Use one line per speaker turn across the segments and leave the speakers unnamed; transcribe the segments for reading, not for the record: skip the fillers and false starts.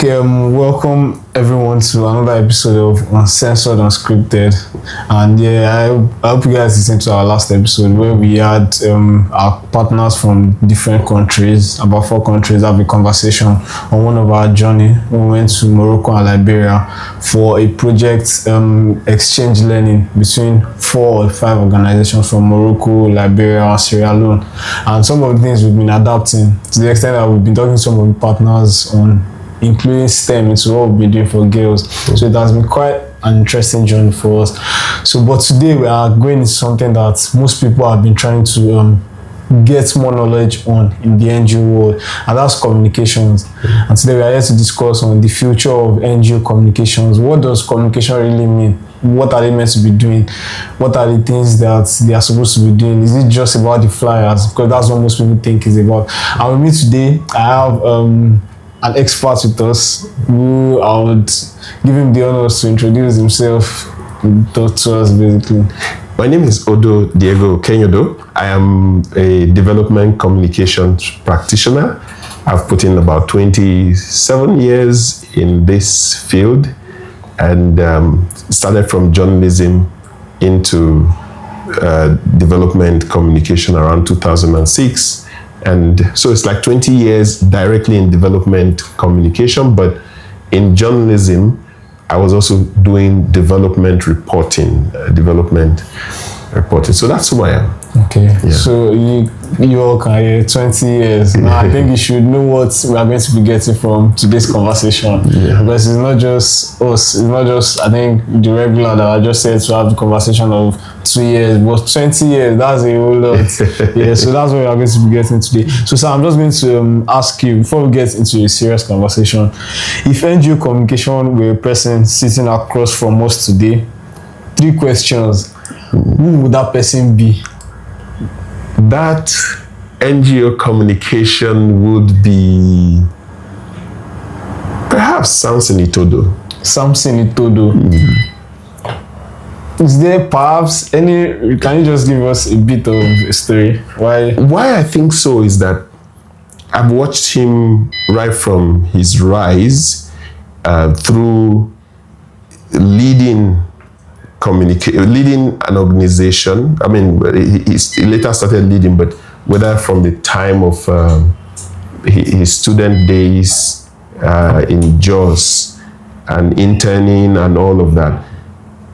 Okay, welcome everyone to another episode of Uncensored Unscripted. And I hope you guys listened to our last episode where we had our partners from different countries, about 4 countries, have a conversation on one of our journey. We went to Morocco and Liberia for a project exchange learning between 4 or 5 organizations from Morocco, Liberia, and Sierra Leone. And some of the things we've been adapting to the extent that we've been talking to some of the partners on including STEM into what we've been doing for girls. So it has been quite an interesting journey for us. But today we are going into something that most people have been trying to get more knowledge on in the NGO world, and that's communications. And today we are here to discuss on the future of NGO communications. What does communication really mean? What are they meant to be doing? What are the things that they are supposed to be doing? Is it just about the flyers? Because that's what most people think it's about. And with me today, I have an expert with us who I would give him the honors to introduce himself to us basically.
My name is Odoh Diego Okenyodo. I am a development communications practitioner. I've put in about 27 years in this field and started from journalism into development communication around 2006. And so it's like 20 years directly in development communication, but in journalism, I was also doing development reporting. So that's who I am.
Okay, yeah. So you all can hear 20 years. Now I think you should know what we are going to be getting from today's conversation. Yeah. Because it's not just us, it's not just, I think, the regular that I just said to have the conversation of 2 years, but 20 years, that's a whole lot. Yeah, so that's what we are going to be getting today. So sir, I'm just going to ask you, before we get into a serious conversation, if NGO communication were a person sitting across from us today, 3 questions. Who would that person be?
That NGO communication would be perhaps Samson Itodo.
Samson Itodo. Is there perhaps any, can you just give us a bit of a story?
Why I think so is that I've watched him right from his rise through leading an organization. I mean, he later started leading, but whether from the time of his student days in JOS and interning and all of that.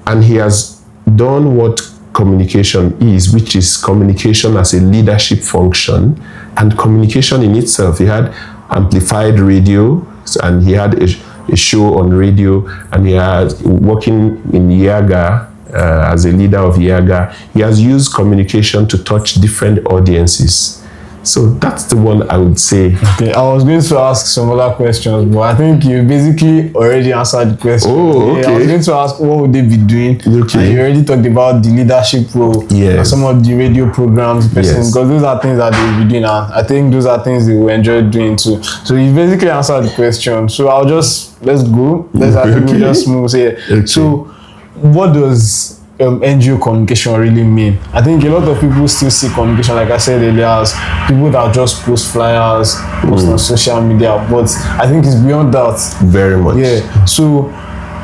And he has done what communication is, which is communication as a leadership function and communication in itself. He had amplified radio, and he had a show on radio, and he has working in Yaga as a leader of Yaga. He has used communication to touch different audiences. So that's the one I would say.
Okay, I was going to ask some other questions, but I think you basically already answered the question.
Oh, okay.
I was going to ask what would they be doing.
Okay.
And you already talked about the leadership role.
Yes.
And some of the radio programs, because those are things that they'll be doing, and I think those are things they will enjoy doing too. So you basically answered the question. So let's go. We'll just move here. Okay. So what does NGO communication really mean? I think a lot of people still see communication, like I said earlier, as people that just post flyers, post on social media, but I think it's beyond that.
Very much.
Yeah. So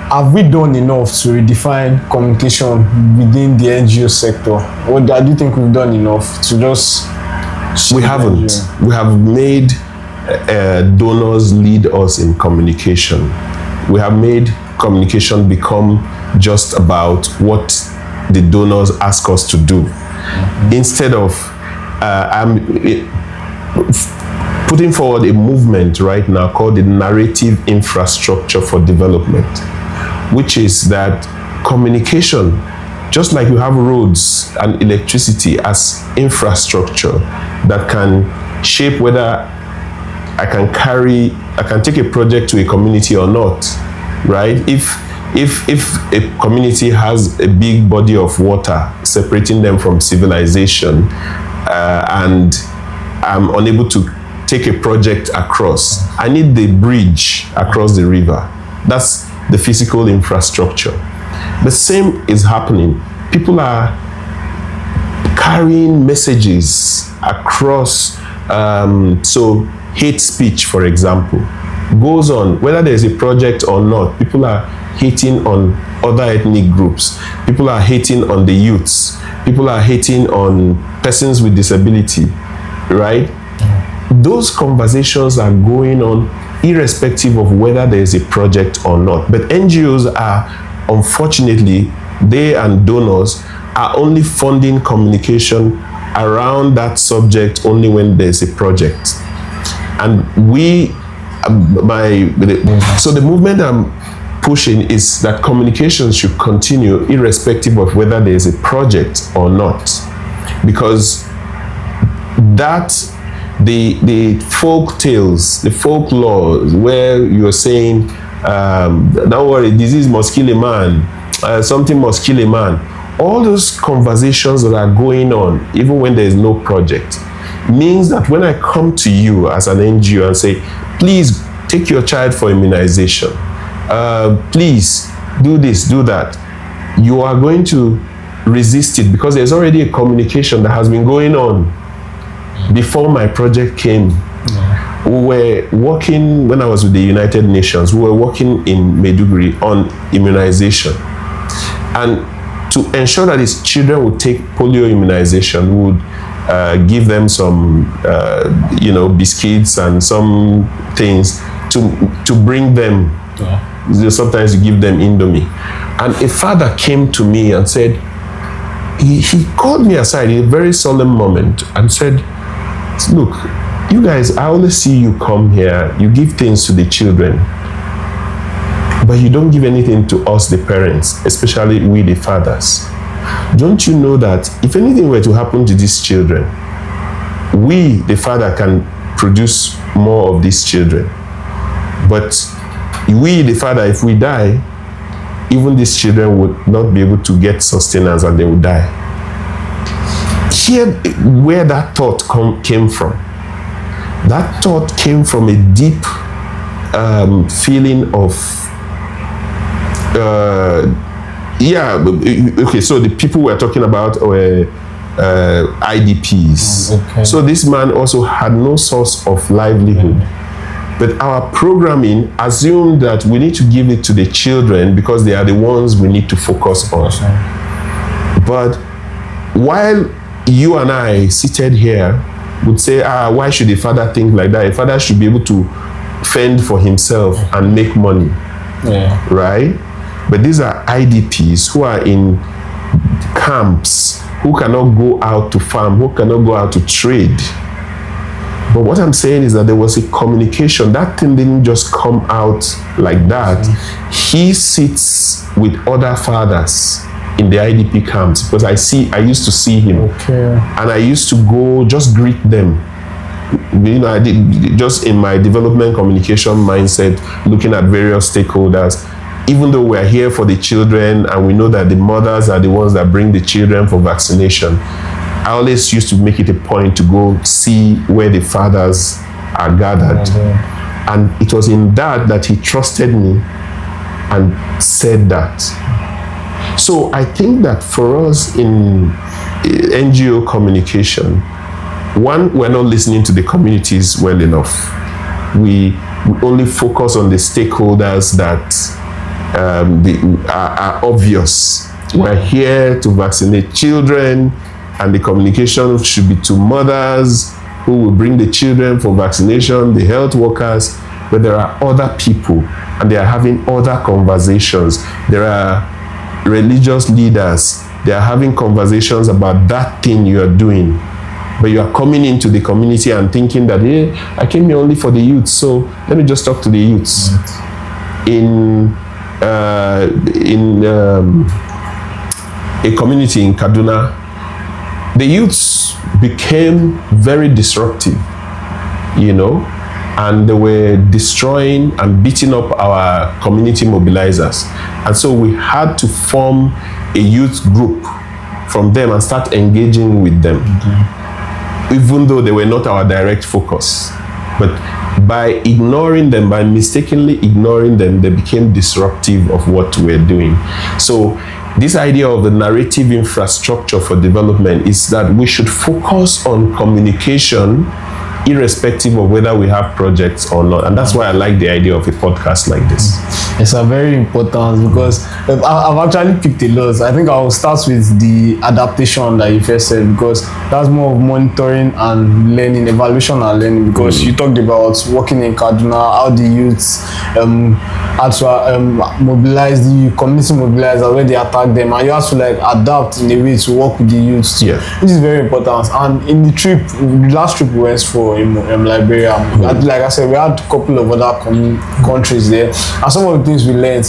have we done enough to redefine communication within the NGO sector? What do you think we've done enough to just...
We haven't. We have made donors lead us in communication. We have made communication become just about what the donors ask us to do. Instead of I'm putting forward a movement right now called the narrative infrastructure for development, which is that communication, just like you have roads and electricity as infrastructure that can shape whether I can take a project to a community or not, right? If a community has a big body of water separating them from civilization, and I'm unable to take a project across, I need the bridge across the river. That's the physical infrastructure. The same is happening. People are carrying messages across, so hate speech, for example, goes on, whether there's a project or not. People are hating on other ethnic groups. People are hating on the youths. People are hating on persons with disability, right? Those conversations are going on irrespective of whether there is a project or not. But NGOs are, unfortunately, they and donors are only funding communication around that subject only when there's a project. And so the movement I'm pushing is that communication should continue irrespective of whether there is a project or not, because the folk tales, the folklore, where you're saying, don't worry, disease must kill a man, something must kill a man. All those conversations that are going on, even when there is no project, means that when I come to you as an NGO and say, please take your child for immunization, please do this, do that, you are going to resist it because there's already a communication that has been going on before my project came. Yeah. We were working, when I was with the United Nations, we were working in Maiduguri on immunization. And to ensure that his children would take polio immunization, we would give them some, biscuits and some things to bring them. Yeah. Sometimes you give them Indomie. And a father came to me and said, he called me aside in a very solemn moment and said, look, you guys, I always see you come here, you give things to the children, but you don't give anything to us, the parents, especially we, the fathers. Don't you know that if anything were to happen to these children, we, the father, can produce more of these children? But we, the father, if we die, even these children would not be able to get sustenance and they would die. Here, where that thought came from. That thought came from a deep feeling of, okay, so the people we're talking about were IDPs. Okay. So this man also had no source of livelihood. But our programming assumed that we need to give it to the children because they are the ones we need to focus on. But while you and I seated here would say, why should a father think like that? A father should be able to fend for himself and make money, right? But these are IDPs who are in camps, who cannot go out to farm, who cannot go out to trade. But what I'm saying is that there was a communication. That thing didn't just come out like that. He sits with other fathers in the IDP camps because I used to see him. Okay. And I used to go just greet them. I did just in my development communication mindset, looking at various stakeholders. Even though we're here for the children and we know that the mothers are the ones that bring the children for vaccination, I always used to make it a point to go see where the fathers are gathered. Mm-hmm. And it was in that he trusted me and said that. So I think that for us in NGO communication, one, we're not listening to the communities well enough. We only focus on the stakeholders that are obvious. We're here to vaccinate children, and the communication should be to mothers who will bring the children for vaccination, the health workers, but there are other people and they are having other conversations. There are religious leaders, they are having conversations about that thing you are doing. But you are coming into the community and thinking that, hey, I came here only for the youth, so let me just talk to the youths. Right. In a community in Kaduna, the youths became very disruptive, and they were destroying and beating up our community mobilizers. And so we had to form a youth group from them and start engaging with them, even though they were not our direct focus. But by ignoring them, by mistakenly ignoring them, they became disruptive of what we're doing. So this idea of the narrative infrastructure for development is that we should focus on communication irrespective of whether we have projects or not. And that's why I like the idea of a podcast like this.
It's a very important, because I've actually picked a lot. I think I'll start with the adaptation that you first said, because that's more of monitoring and learning, evaluation and learning, because you talked about working in Kaduna, how the youths had to mobilize, the community mobilizers, where they attack them, and you have to like adapt in a way to work with the youths.
Yeah.
Which is very important. And in the last trip we went for in Liberia, like I said, we had a couple of other countries there, and some of the things we learned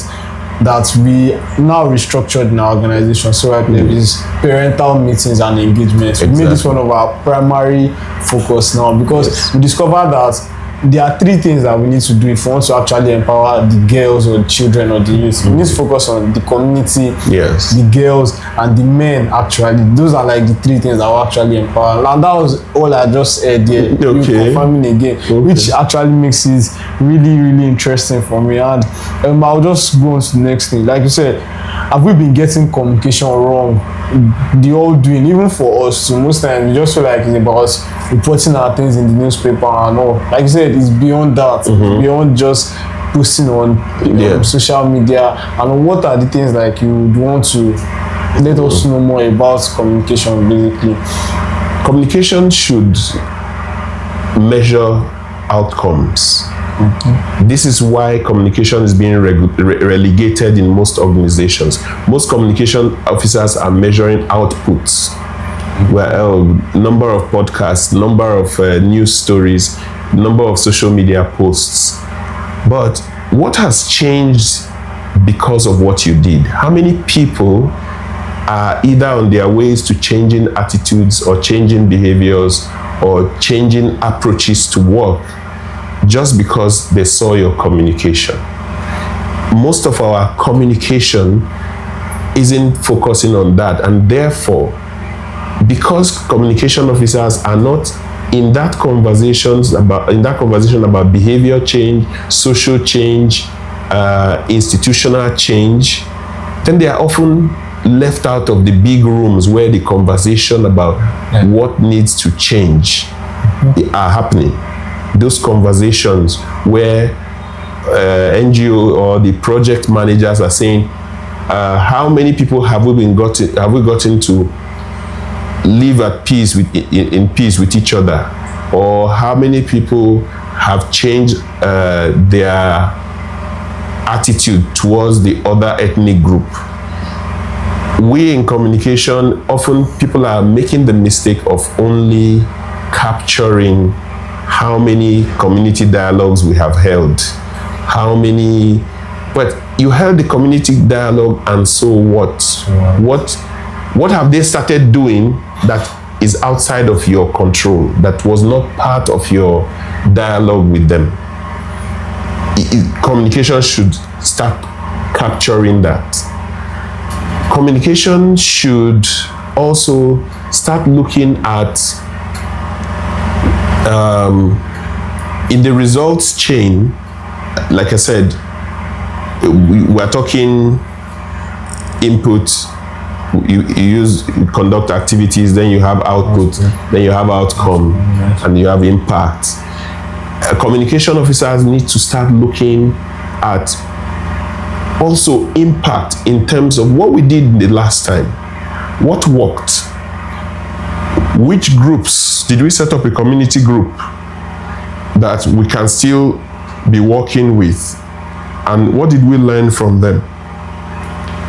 that we now restructured in our organization, CYPF, is parental meetings and engagements. We made this one of our primary focus now, because we discovered that there are three things that we need to do if we want to actually empower the girls or the children or the youth. We need to focus on the community, the girls, and the men. Actually, those are like the three things that will actually empower. And that was all I just said there. You confirming again, which actually makes it really, really interesting for me. And I'll just go on to the next thing. Like you said, have we been getting communication wrong? The whole doing, even for us, so most times we just feel like it's about reporting our things in the newspaper and all. Like you said, it's beyond that, beyond just posting on social media. And what are the things like you would want to let us know more about communication, basically?
Communication should measure outcomes. This is why communication is being relegated in most organizations. Most communication officers are measuring outputs. Well, number of podcasts, number of news stories, number of social media posts. But what has changed because of what you did? How many people are either on their ways to changing attitudes or changing behaviors or changing approaches to work just because they saw your communication? Most of our communication isn't focusing on that, and therefore, because communication officers are not in that conversation about behavior change, social change, institutional change, then they are often left out of the big rooms where the conversation about what needs to change are happening. Those conversations where NGO or the project managers are saying, how many people have we gotten to live at peace in peace with each other, or how many people have changed their attitude towards the other ethnic group? We in communication, often people are making the mistake of only capturing how many community dialogues we have held, but you held the community dialogue, and so what? What have they started doing that is outside of your control, that was not part of your dialogue with them? Communication should start capturing that. Communication should also start looking at in the results chain. Like I said, we're talking input. You conduct activities, then you have output, then you have outcome, and you have impact. Communication officers need to start looking at also impact in terms of what we did the last time. What worked? Which groups did we set up a community group that we can still be working with? And what did we learn from them?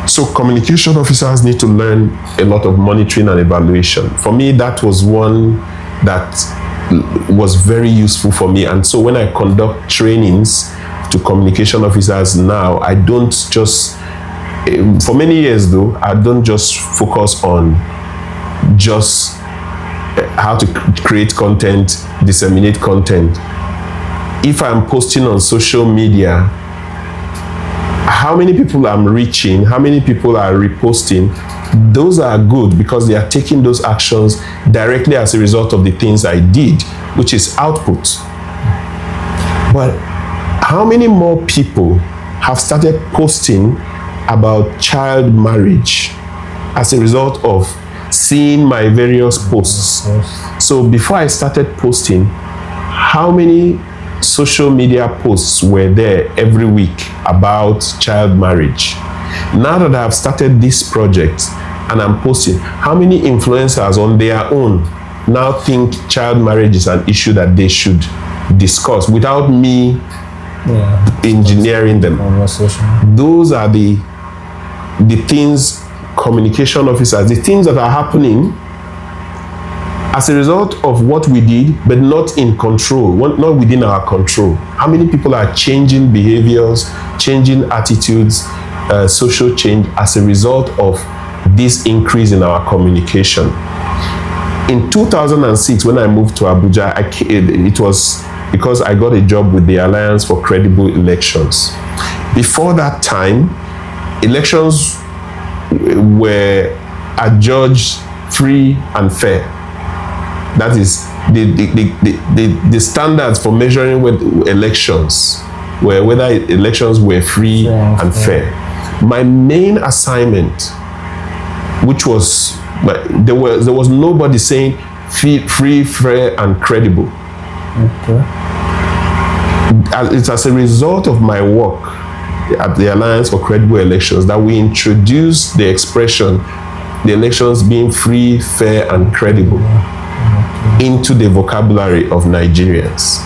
So communication officers need to learn a lot of monitoring and evaluation. For me, that was one that was very useful for me. And so when I conduct trainings to communication officers now, I don't just, for many years though, I don't just focus on just how to create content, disseminate content. If I'm posting on social media, how many people I'm reaching, how many people are reposting, those are good because they are taking those actions directly as a result of the things I did, which is output. But how many more people have started posting about child marriage as a result of seeing my various posts? So before I started posting, how many social media posts were there every week about child marriage? Now that I've started this project and I'm posting, how many influencers on their own now think child marriage is an issue that they should discuss without me engineering them? Those are the things, communication officers, the things that are happening as a result of what we did, but not in control, not within our control. How many people are changing behaviors, changing attitudes, social change as a result of this increase in our communication? In 2006, when I moved to Abuja, it was because I got a job with the Alliance for Credible Elections. Before that time, elections were adjudged free and fair. That is, the standards for measuring elections were whether elections were free and fair. My main assignment, which was, there was nobody saying free, fair, and credible. Okay. It's as a result of my work at the Alliance for Credible Elections that we introduced the expression, the elections being free, fair, and credible, into the vocabulary of Nigerians.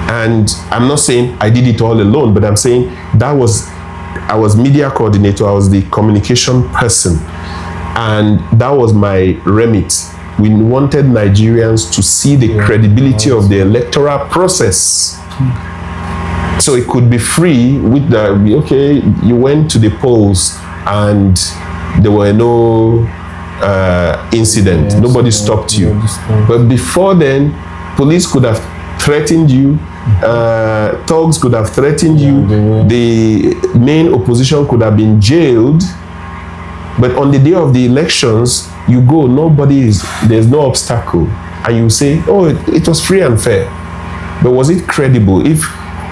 And I'm not saying I did it all alone, but I'm saying I was media coordinator, I was the communication person, and that was my remit. We wanted Nigerians to see the credibility of the electoral process. So it could be free with okay, you went to the polls and there were no incident, nobody stopped you. But before then, police could have threatened you, thugs could have threatened you, the main opposition could have been jailed. But on the day of the elections, you go, there's no obstacle, and you say, oh, it was free and fair. But was it credible? If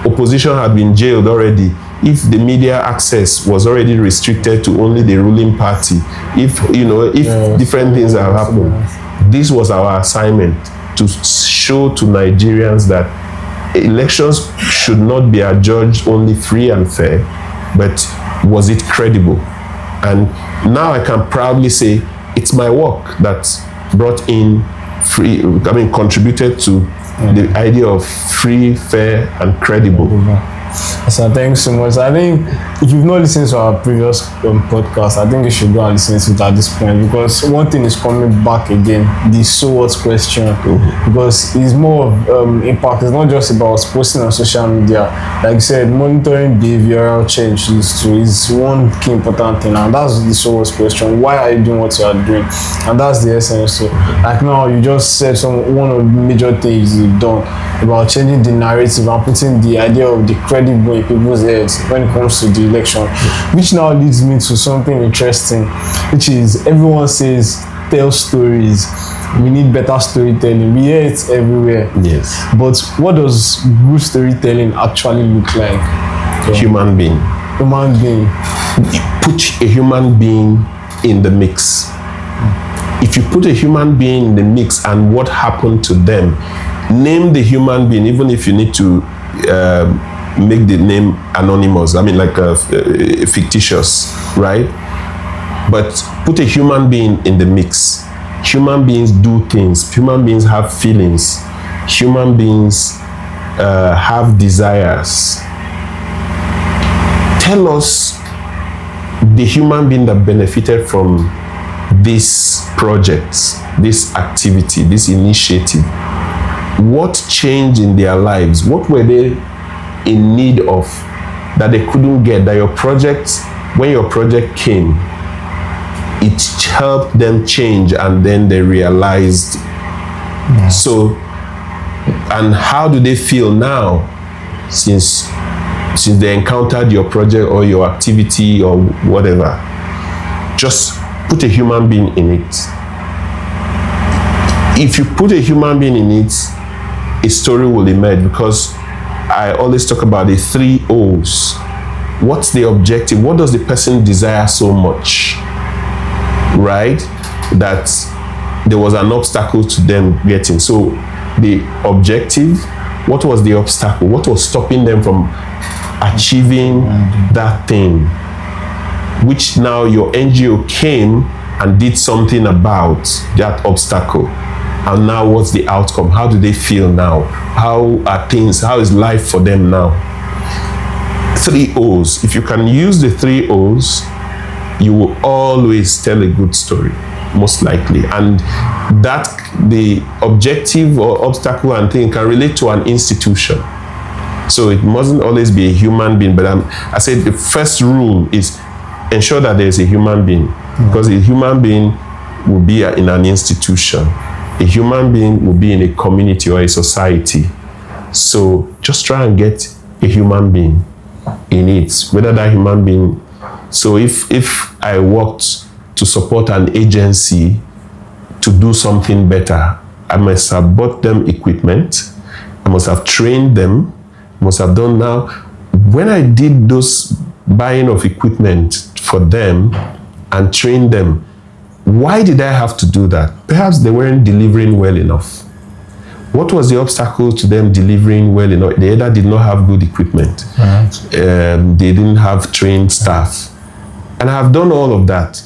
opposition had been jailed already, if the media access was already restricted to only the ruling party, if different things have happened, this was our assignment, to show to Nigerians that elections should not be adjudged only free and fair, but was it credible? And now I can proudly say it's my work that brought in contributed to the idea of free, fair, and credible.
So thanks so much. I think if you've not listened to our previous podcast, I think you should go and listen to it at this point, because one thing is coming back again, the so what question, because it's more of impact. It's not just about posting on social media. Like you said, monitoring behavioral change is one key important thing, and that's the so what question. Why are you doing what you are doing? And that's the essence. So like now you just said one of the major things you've done about changing the narrative and putting the idea of the credible in people's heads when it comes to the election, which now leads me to something interesting, which is everyone says tell stories. We need better storytelling. We hear it everywhere.
Yes.
But what does good storytelling actually look like?
Human being. Put a human being in the mix. If you put a human being in the mix and what happened to them, name the human being, even if you need to make the name anonymous, fictitious, right? But put a human being in the mix. Human beings do things. Human beings have feelings. Human beings have desires. Tell us the human being that benefited from this project, this activity, this initiative. What changed in their lives? What were they in need of that they couldn't get, that your project, when your project came, it helped them change, and then they realized. Yes. So, and how do they feel now since they encountered your project or your activity or whatever? Just put a human being in it. If you put a human being in it, a story will emerge, because I always talk about the 3 O's. What's the objective? What does the person desire so much? Right? That there was an obstacle to them getting. So the objective, What was the obstacle? What was stopping them from achieving that thing? Which now your NGO came and did something about that obstacle. And now what's the outcome? How do they feel now? How is life for them now? 3 O's. If you can use the 3 O's, you will always tell a good story, most likely. And that the objective or obstacle and thing can relate to an institution. So it mustn't always be a human being, but I said the first rule is ensure that there's a human being, because a human being will be in an institution. A human being will be in a community or a society. So just try and get a human being in it, whether that human being. So if I worked to support an agency to do something better, I must have bought them equipment, I must have trained them, must have done. Now, when I did those buying of equipment for them and trained them, why did I have to do that? Perhaps they weren't delivering well enough. What was the obstacle to them delivering well enough? They either did not have good equipment, they didn't have trained staff. And I have done all of that.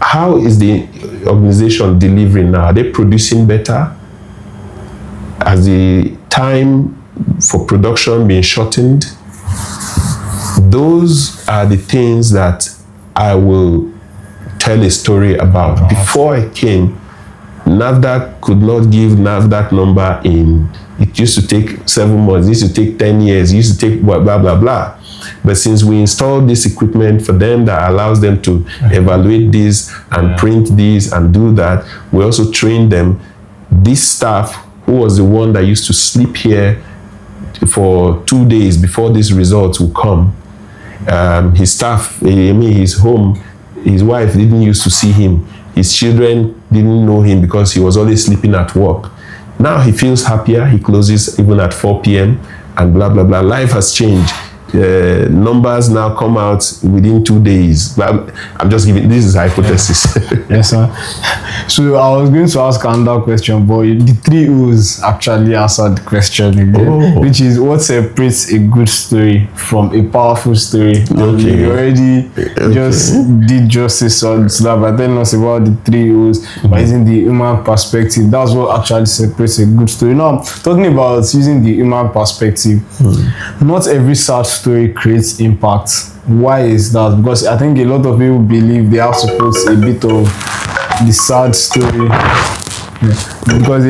How is the organization delivering now? Are they producing better? Has the time for production been shortened? Those are the things that I will tell a story about. Before I came, NAFDAC could not give NAFDAC number in. It used to take 7 months. It used to take 10 years. It used to take blah, blah, blah, blah. But since we installed this equipment for them that allows them to evaluate this and print this and do that, we also trained them. This staff, who was the one that used to sleep here for 2 days before these results would come, his staff, his home, his wife didn't used to see him. His children didn't know him because he was always sleeping at work. Now he feels happier. He closes even at 4 p.m. and blah, blah, blah. Life has changed. Numbers now come out within 2 days. But I'm just giving, this is a hypothesis.
Yes, sir. So I was going to ask another question, but the 3 O's actually answered the question again, which is what separates a good story from a powerful story. Okay. You already just did justice to that by telling us about the 3 O's, by using the human perspective. That's what actually separates a good story. Now, talking about using the human perspective, not every sad story creates impact. Why is that? Because I think a lot of people believe they have to put a bit of the sad story, because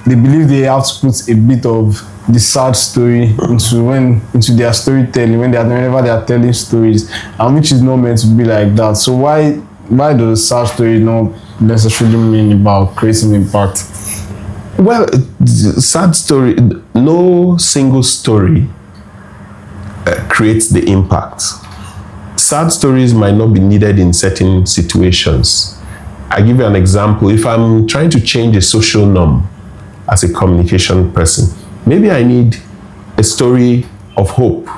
they believe they have to put a bit of the sad story into their storytelling whenever they are telling stories, and which is not meant to be like that. So why does sad story not necessarily mean about creating impact?
Well, sad story, no single story creates the impact. Sad stories might not be needed in certain situations. I give you an example. If I'm trying to change a social norm as a communication person, maybe I need a story of hope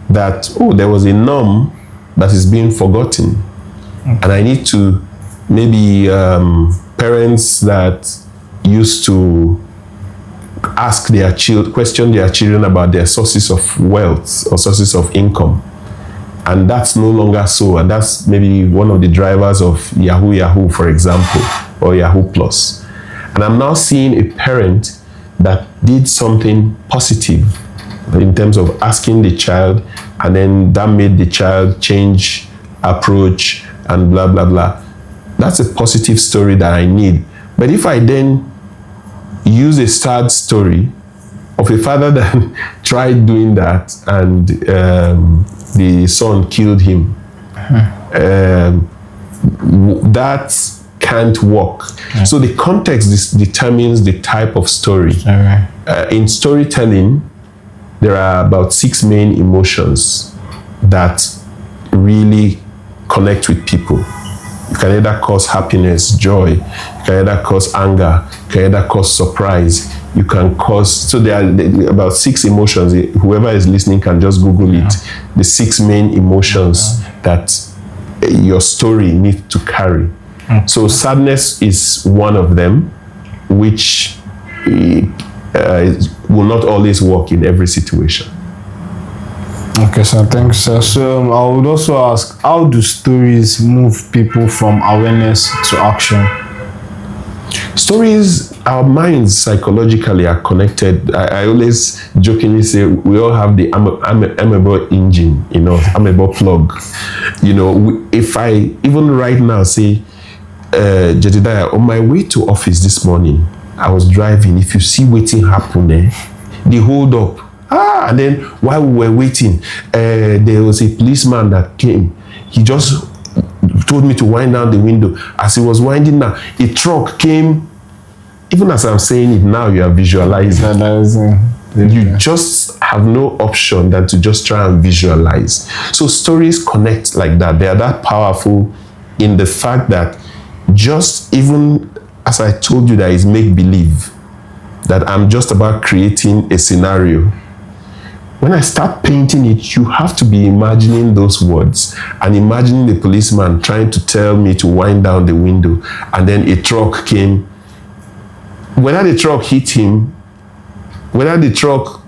that, there was a norm that is being forgotten. And I need to maybe parents that used to ask their question their children about their sources of wealth or sources of income. And that's no longer so. And that's maybe one of the drivers of Yahoo, for example, or Yahoo Plus. And I'm now seeing a parent that did something positive in terms of asking the child, and then that made the child change approach and blah, blah, blah. That's a positive story that I need. But if I then use a sad story of a father that tried doing that and the son killed him, that can't work. So the context determines the type of story. In storytelling, there are about 6 main emotions that really connect with people. You can either cause happiness, joy. You can either cause anger. You can either cause surprise. You can cause, so there are about 6 emotions. Whoever is listening can just Google it. The 6 main emotions that your story needs to carry. So sadness is one of them, which will not always work in every situation.
Okay, sir. Thanks, sir. So I would also ask, how do stories move people from awareness to action?
Stories, our minds psychologically are connected. I always jokingly say we all have the amebo engine, amebo plug. If I even right now say, Jedediah, on my way to office this morning, I was driving. If you see waiting happen, they hold up. And then while we were waiting, there was a policeman that came. He just told me to wind down the window. As he was winding down, a truck came. Even as I'm saying it now, you are visualizing. You just have no option than to just try and visualize. So stories connect like that. They are that powerful in the fact that just even as I told you that is make-believe, that I'm just about creating a scenario. When I start painting it, you have to be imagining those words and imagining the policeman trying to tell me to wind down the window, and then a truck came. Whether the truck hit him, whether the truck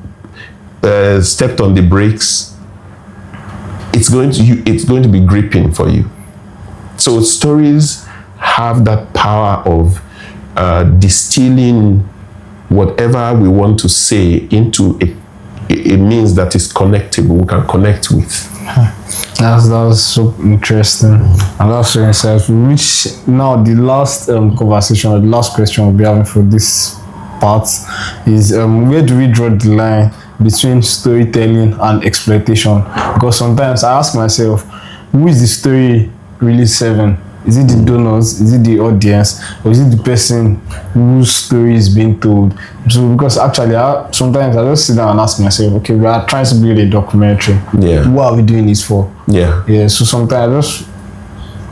stepped on the brakes, it's going to be gripping for you. So stories have that power of distilling whatever we want to say into a means that is connectable, we can connect with.
That was so interesting. And that's so insightful. Which now the last conversation, or the last question we'll be having for this part is where do we draw the line between storytelling and exploitation? Because sometimes I ask myself, who is the story really serving? Is it the donors? Is it the audience? Or is it the person whose story is being told? So, because actually, sometimes I just sit down and ask myself, okay, we are trying to build a documentary.
Yeah.
What are we doing this for?
Yeah.
Yeah. So sometimes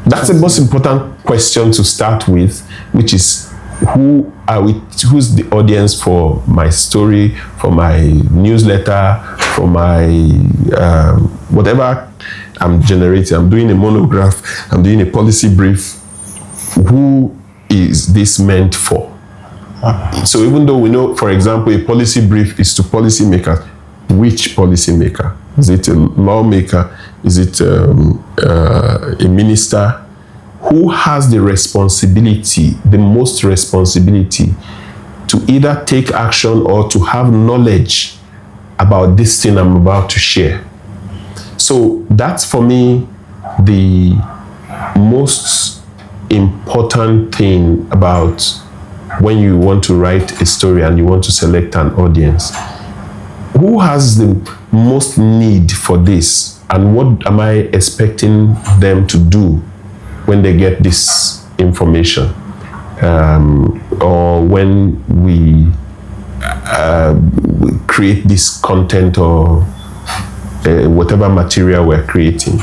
that's the most important question to start with, which is who's the audience for my story, for my newsletter, for my whatever I'm generating. I'm doing a monograph, I'm doing a policy brief. Who is this meant for? So even though we know, for example, a policy brief is to policymakers, which policymaker? Is it a lawmaker? Is it a minister? Who has the responsibility, the most responsibility, to either take action or to have knowledge about this thing I'm about to share? So that's for me the most important thing about when you want to write a story and you want to select an audience. Who has the most need for this, and what am I expecting them to do when they get this information, or when we create this content or whatever material we're creating?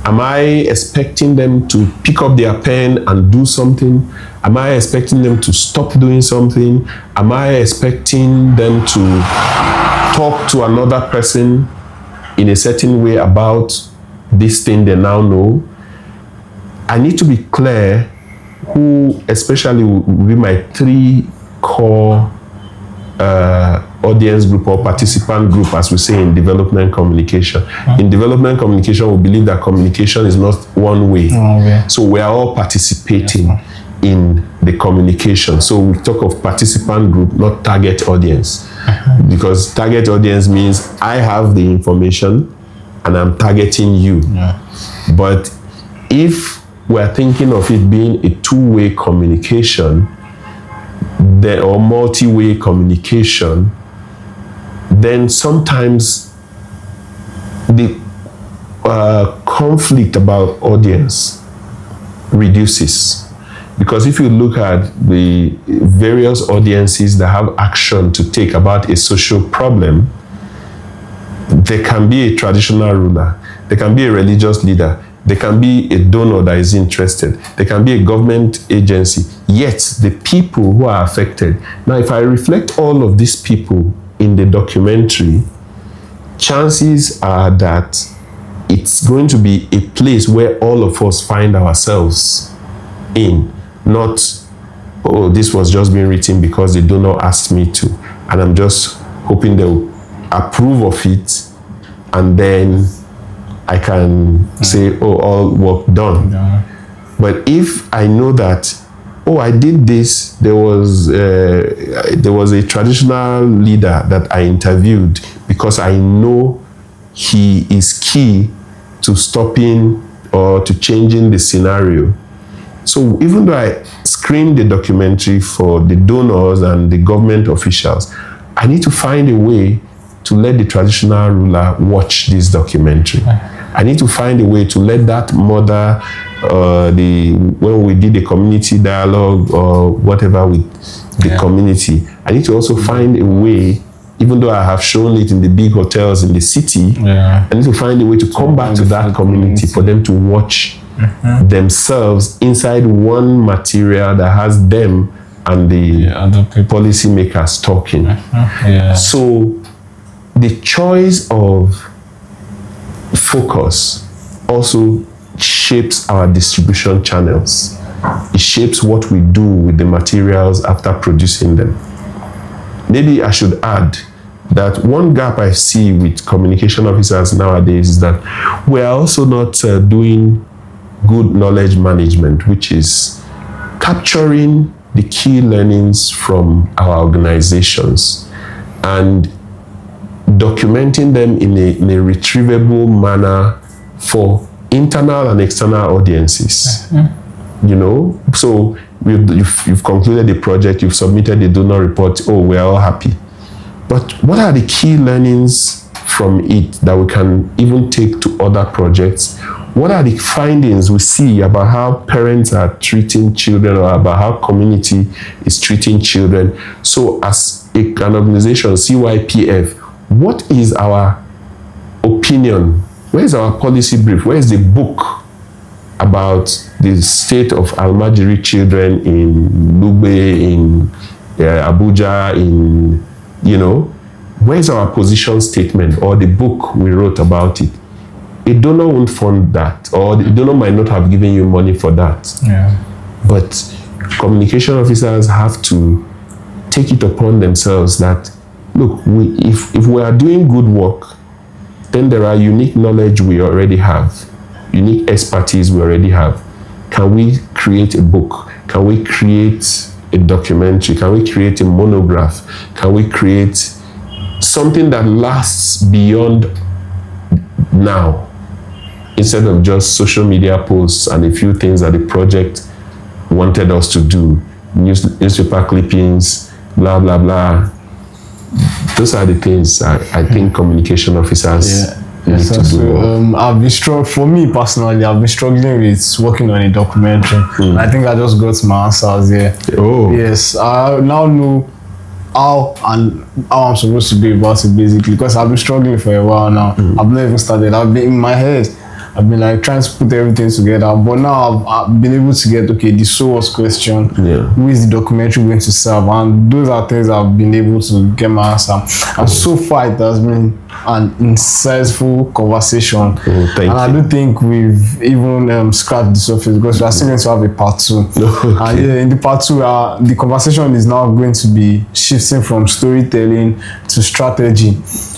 Am I expecting them to pick up their pen and do something? Am I expecting them to stop doing something? Am I expecting them to talk to another person in a certain way about this thing they now know? I need to be clear who especially will be my three core audience group or participant group, as we say in development communication. In development communication, we believe that communication is not one way. So we are all participating in the communication. So we talk of participant group, not target audience. Because target audience means I have the information and I'm targeting you. But if we're thinking of it being a two-way communication, or multi-way communication, then sometimes the conflict about audience reduces. Because if you look at the various audiences that have action to take about a social problem, there can be a traditional ruler, there can be a religious leader, there can be a donor that is interested, there can be a government agency, yet the people who are affected. Now, if I reflect all of these people in the documentary, chances are that it's going to be a place where all of us find ourselves in, not, oh, this was just being written because the donor asked me to. and I'm just hoping they'll approve of it, and then I can say, oh, all work done.
Yeah.
But if I know that, oh, I did this, there was a traditional leader that I interviewed because I know he is key to stopping or to changing the scenario. So even though I screened the documentary for the donors and the government officials, I need to find a way to let the traditional ruler watch this documentary. I need to find a way to let that mother, when we did the community dialogue or whatever with the community, I need to also find a way, even though I have shown it in the big hotels in the city, I need to find a way to come back to that community for them to watch themselves inside one material that has them and the policymakers talking. So the choice of focus also shapes our distribution channels. It shapes what we do with the materials after producing them. Maybe I should add that one gap I see with communication officers nowadays is that we're also not doing good knowledge management, which is capturing the key learnings from our organizations and documenting them in a retrievable manner for internal and external audiences. You know, so you've concluded the project, you've submitted the donor report, oh, we're all happy. But what are the key learnings from it that we can even take to other projects? What are the findings we see about how parents are treating children or about how community is treating children? So as an organization, CYPF, what is our opinion? Where is our policy brief? Where is the book about the state of Almajiri children in Lugbe, in Abuja, in, you know, where's our position statement or the book we wrote about it? A donor won't fund that, or the donor might not have given you money for that. But communication officers have to take it upon themselves that, look, if we are doing good work, then there are unique knowledge we already have, unique expertise we already have. Can we create a book? Can we create a documentary? Can we create a monograph? Can we create something that lasts beyond now, instead of just social media posts and a few things that the project wanted us to do, newspaper clippings, blah, blah, blah. Those are the things I think communication officers need to do.
I've been for me personally, I've been struggling with working on a documentary. I think I just got my answers here. Yes, I now know how I'm supposed to be about it, basically, because I've been struggling for a while now. I've not even started. I've been in my head, I've been like trying to put everything together, but now I've been able to get, okay, the source question, who is the documentary going to serve, and those are things I've been able to get my answer. And so far it has been an insightful conversation, and I do think we've even scratched the surface, because we are still going to have a part 2. And in the part 2, the conversation is now going to be shifting from storytelling to strategy.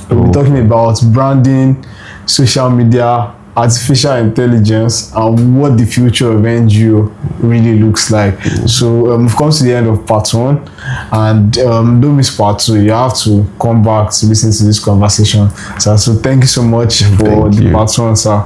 We'll be talking about branding, social media, artificial intelligence, and what the future of NGO really looks like. So we've come to the end of part 1, and don't miss part 2. You have to come back to listen to this conversation. So thank you so much for the part 1, sir.